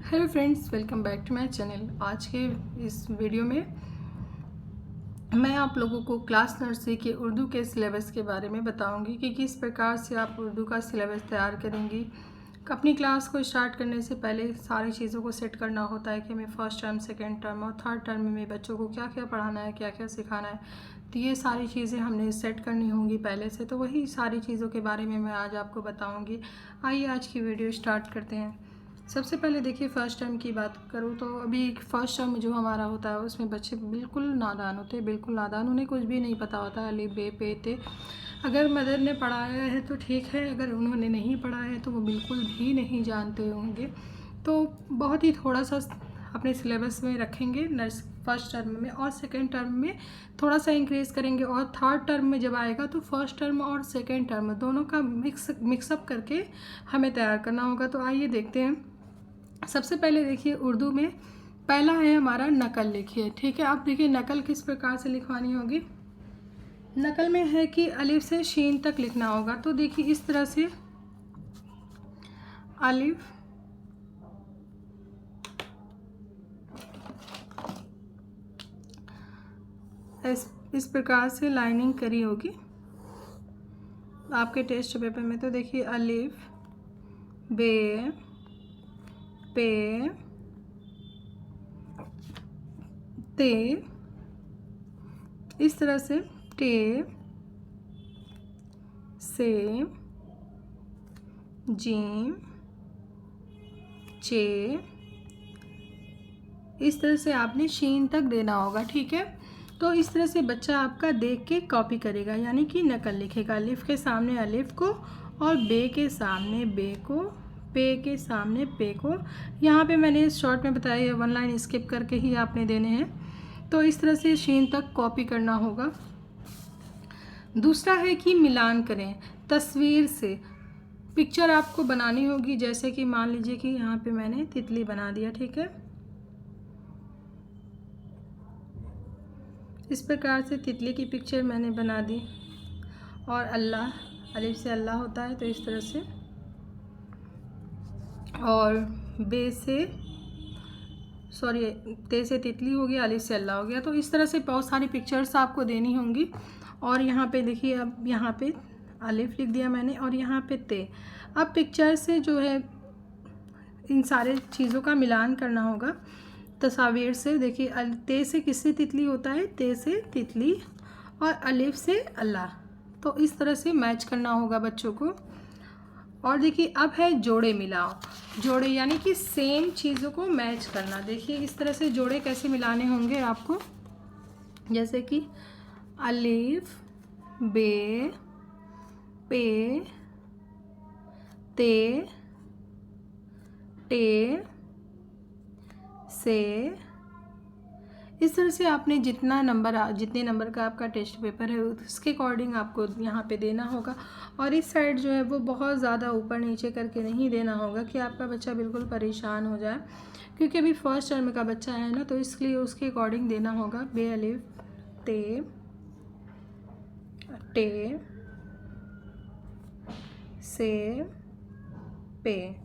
Hello friends, welcome back to my channel. आज के इस वीडियो में मैं आप लोगों को क्लास नर्सरी के उर्दू के सिलेबस के बारे में बताऊंगी कि किस प्रकार से आप उर्दू का सिलेबस तैयार करेंगी। अपनी क्लास को स्टार्ट करने से पहले सारी चीज़ों को सेट करना होता है कि हमें फर्स्ट टर्म, सेकेंड टर्म और थर्ड टर्म में बच्चों को क्या क्या पढ़ाना है, क्या क्या सिखाना है। तो ये सारी चीज़ें हमने सेट करनी होंगी पहले से, तो वही सारी चीज़ों के बारे में मैं आज आपको बताऊँगी। आइए आज की वीडियो स्टार्ट करते हैं। सबसे पहले देखिए, फर्स्ट टर्म की बात करूँ तो अभी फर्स्ट टर्म जो हमारा होता है उसमें बच्चे बिल्कुल नादान होते हैं, बिल्कुल नादान। उन्हें कुछ भी नहीं पता होता, अली बे पे ते। अगर मदर ने पढ़ाया है तो ठीक है, अगर उन्होंने नहीं पढ़ाया है तो वो बिल्कुल भी नहीं जानते होंगे। तो बहुत ही थोड़ा सा अपने सिलेबस में रखेंगे फर्स्ट टर्म में, और सेकेंड टर्म में थोड़ा सा इंक्रीज़ करेंगे, और थर्ड टर्म में जब आएगा तो फर्स्ट टर्म और सेकेंड टर्म दोनों का मिक्सअप करके हमें तैयार करना होगा। तो आइए देखते हैं। सबसे पहले देखिए, उर्दू में पहला है हमारा नकल लिखिए। ठीक है, आप देखिए नकल किस प्रकार से लिखवानी होगी। नकल में है कि अलिफ से शीन तक लिखना होगा। तो देखिए इस तरह से अलिफ इस प्रकार से लाइनिंग करी होगी आपके टेस्ट पेपर में। तो देखिए अलिफ बे पे ते, इस तरह से टे से जीम चे, इस तरह से आपने शीन तक देना होगा। ठीक है, तो इस तरह से बच्चा आपका देख के कॉपी करेगा, यानी कि नकल लिखेगा। अलिफ के सामने अलिफ को, और बे के सामने बे को, पे के सामने पे को। यहाँ पे मैंने शॉर्ट में बताया, वन लाइन स्किप करके ही आपने देने हैं। तो इस तरह से शीन तक कॉपी करना होगा। दूसरा है कि मिलान करें तस्वीर से। पिक्चर आपको बनानी होगी, जैसे कि मान लीजिए कि यहाँ पे मैंने तितली बना दिया। ठीक है, इस प्रकार से तितली की पिक्चर मैंने बना दी, और अल्लाह, अलिफ से अल्लाह होता है तो इस तरह से, और बे से सॉरी ते से तितली हो गया, अलिफ से अल्लाह हो गया। तो इस तरह से बहुत सारी पिक्चर्स आपको देनी होंगी। और यहाँ पे देखिए, अब यहाँ पे अलिफ लिख दिया मैंने, और यहाँ पे ते। अब पिक्चर से जो है इन सारे चीज़ों का मिलान करना होगा तस्वीर से। देखिए ते से किससे तितली होता है, ते से तितली, और अलिफ से अल्लाह। तो इस तरह से मैच करना होगा बच्चों को। और देखिए अब है जोड़े मिलाओ। जोड़े यानी कि सेम चीज़ों को मैच करना। देखिए इस तरह से जोड़े कैसे मिलाने होंगे आपको, जैसे कि अलिफ बे पे ते टे से। इस तरह से आपने जितने नंबर का आपका टेस्ट पेपर है उसके अकॉर्डिंग आपको यहाँ पे देना होगा। और इस साइड जो है वो बहुत ज़्यादा ऊपर नीचे करके नहीं देना होगा कि आपका बच्चा बिल्कुल परेशान हो जाए, क्योंकि अभी फर्स्ट टर्म का बच्चा है ना, तो इसलिए उसके अकॉर्डिंग देना होगा। बे अलिफ ते टे से पे।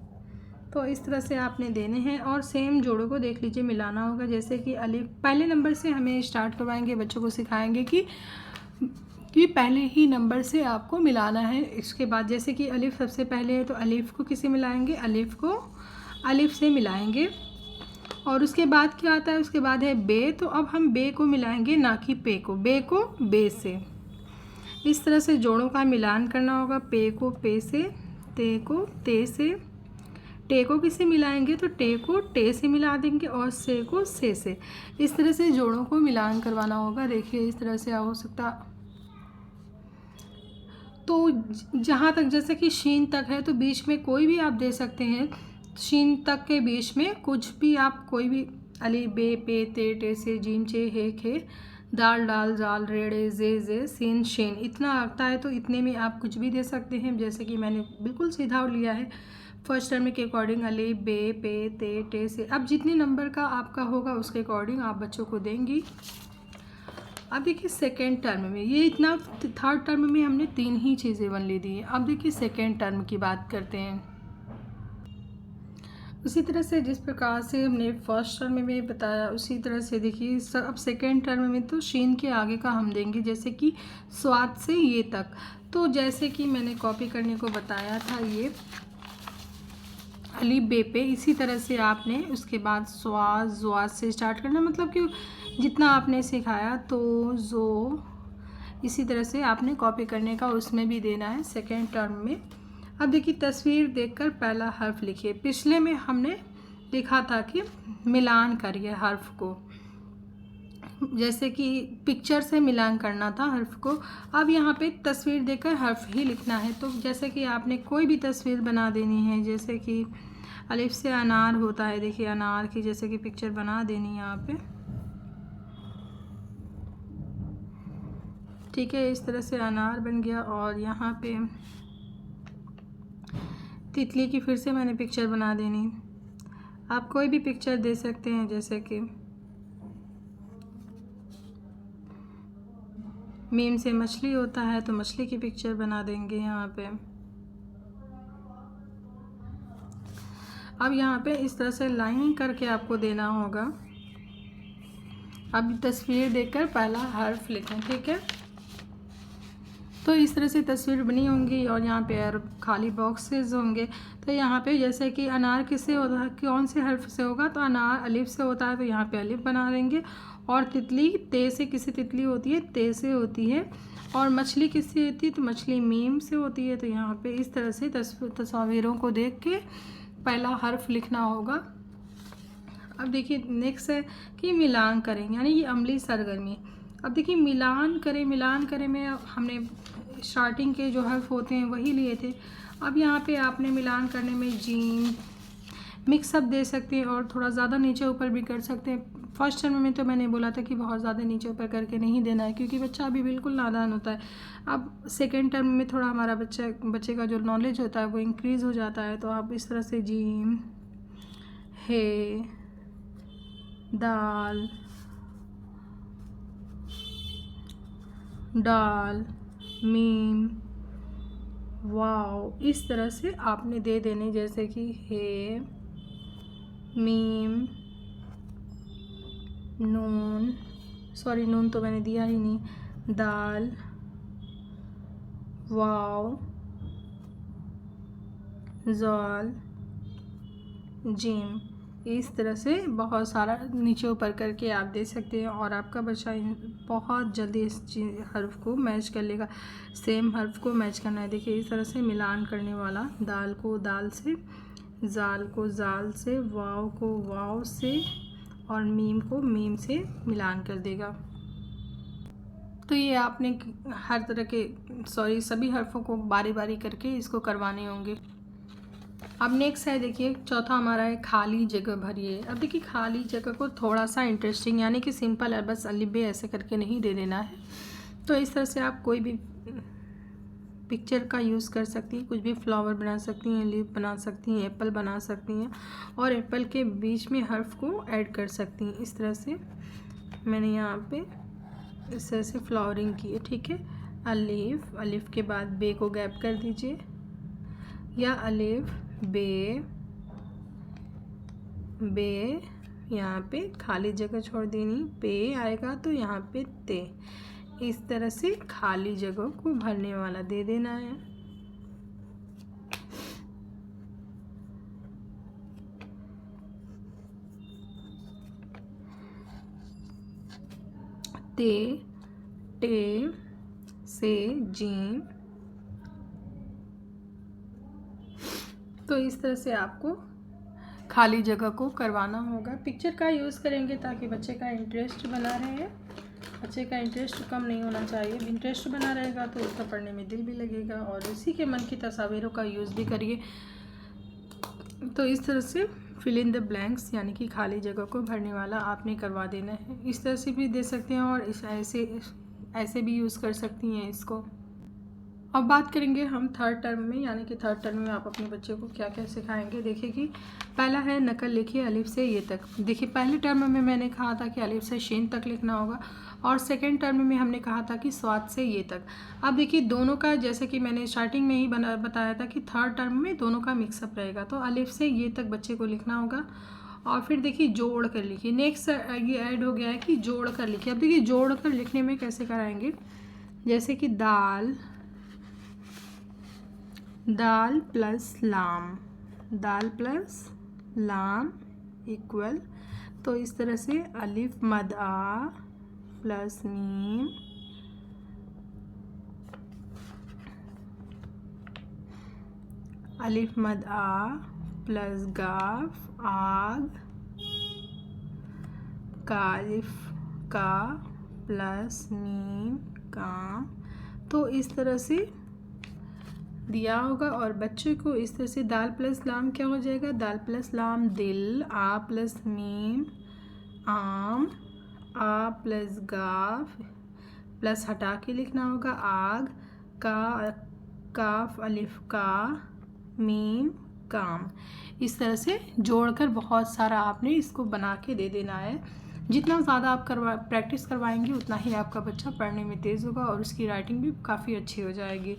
तो इस तरह से आपने देने हैं, और सेम जोड़ों को देख लीजिए मिलाना होगा। जैसे कि अलिफ पहले नंबर से हमें स्टार्ट करवाएंगे, बच्चों को सिखाएंगे कि पहले ही नंबर से आपको मिलाना है। इसके बाद जैसे कि अलिफ सबसे पहले है तो अलिफ को किसे मिलाएंगे, अलिफ को अलिफ से मिलाएंगे। और उसके बाद क्या आता है, उसके बाद है बे। तो अब हम बे को मिलाएंगे, ना कि पे को। बे को बे से। इस तरह से जोड़ों का मिलान करना होगा। पे को पे से, ते को ते से, टे को किसे मिलाएंगे तो टे को टे से मिला देंगे, और से को से से। इस तरह से जोड़ों को मिलान करवाना होगा। देखिए इस तरह से हो सकता। तो जहाँ तक जैसे कि शीन तक है तो बीच में कोई भी आप दे सकते हैं। शीन तक के बीच में कुछ भी आप, कोई भी, अली बे पे ते टे से जीम चे हे खे दाल डाल जाल रेड़े जे सीन शेन, इतना आता है तो इतने में आप कुछ भी दे सकते हैं। जैसे कि मैंने बिल्कुल सीधा लिया है फर्स्ट टर्म के अकॉर्डिंग, अली बे पे ते टे से। अब जितने नंबर का आपका होगा उसके अकॉर्डिंग आप बच्चों को देंगी। अब देखिए सेकेंड टर्म में ये इतना, थर्ड टर्म में हमने 3 ही चीज़ें वन ले दी है। अब देखिए सेकेंड टर्म की बात करते हैं। उसी तरह से जिस प्रकार से हमने फर्स्ट टर्म में बताया उसी तरह से देखिए अब सेकेंड टर्म में तो शीन के आगे का हम देंगे, जैसे कि स्वाद से ये तक। तो जैसे कि मैंने कॉपी करने को बताया था ये अली बे पे, इसी तरह से आपने उसके बाद स्वाद से स्टार्ट करना, मतलब कि जितना आपने सिखाया तो जो इसी तरह से आपने कॉपी करने का उसमें भी देना है सेकेंड टर्म में। अब देखिए तस्वीर देखकर पहला हर्फ लिखिए। पिछले में हमने लिखा था कि मिलान करिए हर्फ को, जैसे कि पिक्चर से मिलान करना था हर्फ को। अब यहाँ पे तस्वीर देखकर हर्फ ही लिखना है। तो जैसे कि आपने कोई भी तस्वीर बना देनी है, जैसे कि अलिफ से अनार होता है, देखिए अनार की जैसे कि पिक्चर बना देनी है यहाँ पे, ठीक है। इस तरह से अनार बन गया। और यहाँ पे तितली की फिर से मैंने पिक्चर बना देनी। आप कोई भी पिक्चर दे सकते हैं, जैसे कि मीम से मछली होता है तो मछली की पिक्चर बना देंगे यहाँ पे। अब यहाँ पे इस तरह से लाइन करके आपको देना होगा। अब तस्वीर देखकर पहला हर्फ लिखें, ठीक है। तो इस तरह से तस्वीर बनी होंगी और यहाँ पे खाली बॉक्सेस होंगे। तो यहाँ पे जैसे कि अनार किससे होता है, कौन से हर्फ से होगा, तो अनार अलिफ से होता है तो यहाँ पे अलिफ बना देंगे। और तितली ते से किसी तितली होती है, ते से होती है। और मछली किससे होती है, तो मछली मीम से होती है। तो यहाँ पे इस तरह से तस्वीरों को देख के पहला हर्फ लिखना होगा। अब देखिए नेक्स्ट है कि मिलान करें, यानी ये अमली सरगर्मी। अब देखिए मिलान करें में हमने स्टार्टिंग के जो हर्फ होते हैं वही लिए थे। अब यहाँ पे आपने मिलान करने में जीम मिक्सअप दे सकते हैं और थोड़ा ज़्यादा नीचे ऊपर भी कर सकते हैं। फर्स्ट टर्म में तो मैंने बोला था कि बहुत ज़्यादा नीचे ऊपर करके नहीं देना है, क्योंकि बच्चा अभी बिल्कुल नादान होता है। अब सेकेंड टर्म में थोड़ा हमारा बच्चे का जो नॉलेज होता है वो इंक्रीज़ हो जाता है। तो आप इस तरह से जीम, हे, दाल, डाल, मीम, वाव, इस तरह से आपने दे देने, जैसे कि हे, मीम, नून, सॉरी नून तो मैंने दिया ही नहीं, दाल, वाव, ज़ाल, जीम। इस तरह से बहुत सारा नीचे ऊपर करके आप दे सकते हैं और आपका बच्चा बहुत जल्दी इस हर्फ को मैच कर लेगा। सेम हर्फ को मैच करना है। देखिए इस तरह से मिलान करने वाला, दाल को दाल से, ज़ाल को ज़ाल से, वाव को वाव से और मीम को मीम से मिलान कर देगा। तो ये आपने हर तरह के सभी हर्फों को बारी बारी करके इसको करवाने होंगे। अब नेक्स्ट है देखिए चौथा हमारा है खाली जगह भरिए। अब देखिए खाली जगह को थोड़ा सा इंटरेस्टिंग, यानी कि सिंपल है, बस अलिफ बे ऐसे करके नहीं दे देना है। तो इस तरह से आप कोई भी पिक्चर का यूज़ कर सकती हैं, कुछ भी फ्लावर बना सकती हैं, लीफ बना सकती हैं, एप्पल बना सकती हैं और एप्पल के बीच में हर्फ को ऐड कर सकती हैं। इस तरह से मैंने यहाँ पे इस तरह से फ्लावरिंग की है, ठीक है। अलिफ, अलिफ के बाद बे को गैप कर दीजिए, या अलिफ बे, बे यहाँ पे खाली जगह छोड़ देनी, पे आएगा तो यहाँ पे ते। इस तरह से खाली जगह को भरने वाला दे देना है। ते, टे, से, जीम। तो इस तरह से आपको खाली जगह को करवाना होगा। पिक्चर का यूज़ करेंगे ताकि बच्चे का इंटरेस्ट बना रहे। बच्चे का इंटरेस्ट कम नहीं होना चाहिए, इंटरेस्ट बना रहेगा तो उसका पढ़ने में दिल भी लगेगा और उसी के मन की तस्वीरों का यूज़ भी करिए। तो इस तरह से फिल इन द ब्लैंक्स, यानी कि खाली जगह को भरने वाला आपने करवा देना है। इस तरह से भी दे सकते हैं और ऐसे भी यूज़ कर सकती हैं इसको। अब बात करेंगे हम थर्ड टर्म में, यानी कि थर्ड टर्म में आप अपने बच्चे को क्या क्या सिखाएंगे। देखिए कि पहला है नकल लिखिए अलिफ से ये तक। देखिए पहले टर्म में मैंने कहा था कि अलिफ से शीन तक लिखना होगा, और सेकंड टर्म में हमने कहा था कि स्वाद से ये तक। अब देखिए दोनों का, जैसे कि मैंने स्टार्टिंग में ही बताया था कि थर्ड टर्म में दोनों का मिक्सअप रहेगा, तो अलिफ से ये तक बच्चे को लिखना होगा। और फिर देखिए जोड़ कर लिखिए। नेक्स्ट ये ऐड हो गया है कि जोड़ कर लिखिए। अब देखिए जोड़ कर लिखने में कैसे कराएंगे, जैसे कि दाल प्लस लाम, दाल प्लस लाम इक्वल, तो इस तरह से अलिफ मद आ प्लस मीम, अलिफ मद आ प्लस गाफ आग, कालिफ का प्लस मीम काम। तो इस तरह से दिया होगा, और बच्चे को इस तरह से दाल प्लस लाम क्या हो जाएगा, दाल प्लस लाम दिल, आ प्लस मीम आम, आ प्लस गाफ प्लस हटा के लिखना होगा आग, का काफ अलिफ का मीम काम। इस तरह से जोड़कर बहुत सारा आपने इसको बना के दे देना है। जितना ज़्यादा आप प्रैक्टिस करवाएंगे उतना ही आपका बच्चा पढ़ने में तेज़ होगा और उसकी राइटिंग भी काफ़ी अच्छी हो जाएगी।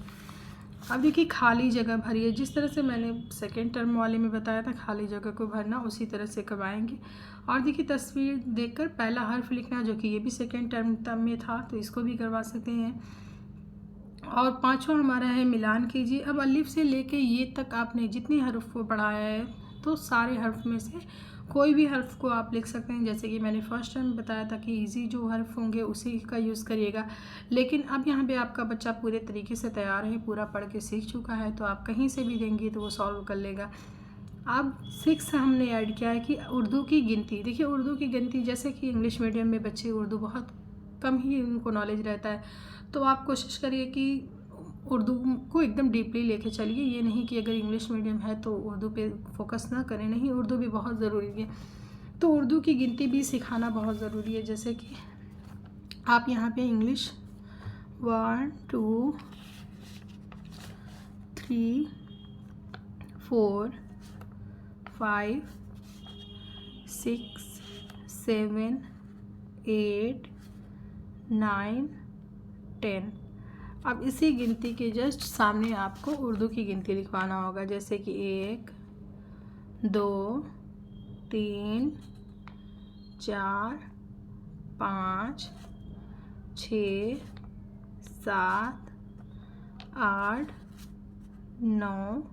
अब देखिए खाली जगह भरिए, जिस तरह से मैंने सेकेंड टर्म वाले में बताया था खाली जगह को भरना, उसी तरह से करवाएंगे। और देखिए तस्वीर देखकर पहला हर्फ लिखना, जो कि ये भी सेकेंड टर्म में था, तो इसको भी करवा सकते हैं। और पांचवा हमारा है मिलान कीजिए। अब अलिफ से लेके ये तक आपने जितने हर्फ को पढ़ाया है, तो सारे हर्फ में से कोई भी हर्फ को आप लिख सकते हैं। जैसे कि मैंने फर्स्ट टाइम बताया था कि इजी जो हर्फ होंगे उसी का यूज़ करिएगा, लेकिन अब यहाँ पे आपका बच्चा पूरे तरीके से तैयार है, पूरा पढ़ के सीख चुका है, तो आप कहीं से भी देंगे तो वो सॉल्व कर लेगा। अब 6 हमने ऐड किया है कि उर्दू की गिनती। देखिए उर्दू की गिनती, जैसे कि इंग्लिश मीडियम में बच्चे उर्दू बहुत कम ही उनको नॉलेज रहता है, तो आप कोशिश करिए कि उर्दू को एकदम डीपली लेके चलिए। ये नहीं कि अगर इंग्लिश मीडियम है तो उर्दू पे फोकस ना करें, नहीं, उर्दू भी बहुत ज़रूरी है। तो उर्दू की गिनती भी सिखाना बहुत ज़रूरी है। जैसे कि आप यहाँ पे इंग्लिश 1 2 3 4 5 6 7 8 9 10, अब इसी गिनती के जस्ट सामने आपको उर्दू की गिनती लिखवाना होगा। जैसे कि 1 2 3 4 5 6 7 8 9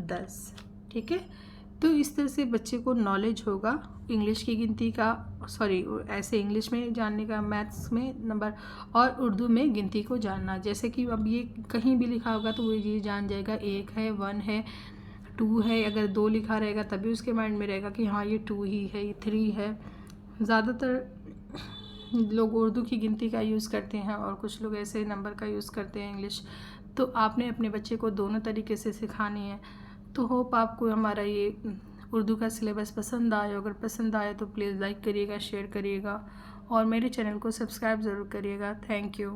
10, ठीक है। तो इस तरह से बच्चे को नॉलेज होगा इंग्लिश की गिनती का, सॉरी ऐसे इंग्लिश में जानने का, मैथ्स में नंबर, और उर्दू में गिनती को जानना। जैसे कि अब ये कहीं भी लिखा होगा तो वो ये जान जाएगा 1 है, 1 है, 2 है। अगर 2 लिखा रहेगा तभी उसके माइंड में रहेगा कि हाँ ये 2 ही है, ये 3 है। ज़्यादातर लोग उर्दू की गिनती का यूज़ करते हैं और कुछ लोग ऐसे नंबर का यूज़ करते हैं इंग्लिश। तो आपने अपने बच्चे को दोनों तरीके से सिखानी है। तो होप आपको हमारा ये उर्दू का सिलेबस पसंद आए। अगर पसंद आए तो प्लीज़ लाइक करिएगा, शेयर करिएगा और मेरे चैनल को सब्सक्राइब ज़रूर करिएगा। Thank you.